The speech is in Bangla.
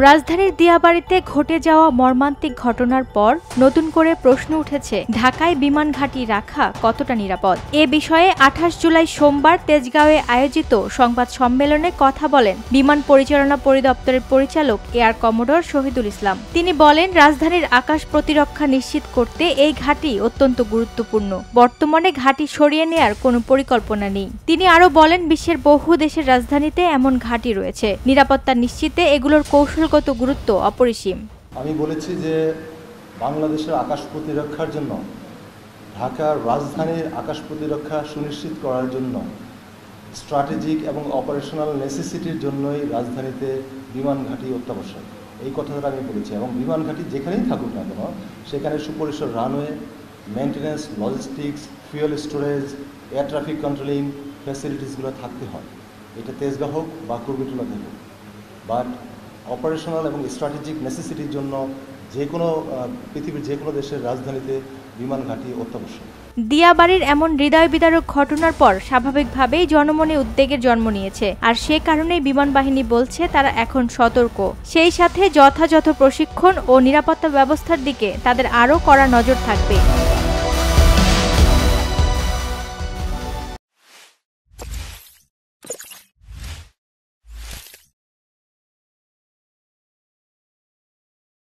রাজধানীর দিয়াবাড়িতে ঘটে যাওয়া মর্মান্তিক ঘটনার পর নতুন করে প্রশ্ন উঠেছে, ঢাকায় বিমান ঘাঁটি রাখা কতটা নিরাপদ। এ বিষয়ে 28 জুলাই সোমবার তেজগাঁওয়ে আয়োজিত সংবাদ সম্মেলনে কথা বলেন বিমান পরিচালনা পরিদপ্তরের পরিচালক এয়ার কমোডর শহীদুল ইসলাম। তিনি বলেন, রাজধানীর আকাশ প্রতিরক্ষা নিশ্চিত করতে এই ঘাঁটি অত্যন্ত গুরুত্বপূর্ণ। বর্তমানে ঘাঁটি সরিয়ে নেয়ার কোনো পরিকল্পনা নেই। তিনি আরও বলেন, বিশ্বের বহু দেশের রাজধানীতে এমন ঘাঁটি রয়েছে। নিরাপত্তা নিশ্চিতে এগুলোর কৌশলগত গুরুত্ব অপরিসীম। আমি বলেছি যে বাংলাদেশের আকাশ প্রতিরক্ষার জন্য, ঢাকার রাজধানীর আকাশ প্রতিরক্ষা সুনিশ্চিত করার জন্য স্ট্র্যাটেজিক এবং অপারেশনাল নেসেসিটির জন্যই রাজধানীতে বিমান ঘাঁটি অত্যাবশ্যক। এই কথাটা আমি বলেছি, এবং বিমান ঘাঁটি যেখানেই থাকুক না কেন সেখানে সুপরিসর runway, maintenance, logistics, fuel storage, air traffic controlling ফ্যাসিলিটিসগুলো থাকতে হয়। এটা তেজগাঁও হোক বা কুর্মিটোলাতে হোক। বাট অপারেশনাল এবং স্ট্র্যাটেজিক নেসেসিটির জন্য পৃথিবীর যে কোনো দেশের রাজধানীতে বিমান ঘাঁটি অত্যাবশ্যক। দিয়াবাড়ির এমন হৃদয় বিদারক ঘটনার পর স্বাভাবিকভাবেই জনমনে উদ্বেগের জন্ম নিয়েছে। আর সে কারণেই বিমান বাহিনী বলছে তারা এখন সতর্ক। সেই সাথে যথাযথ প্রশিক্ষণ ও নিরাপত্তা ব্যবস্থার দিকে তাদের আরও কড়া নজর থাকবে।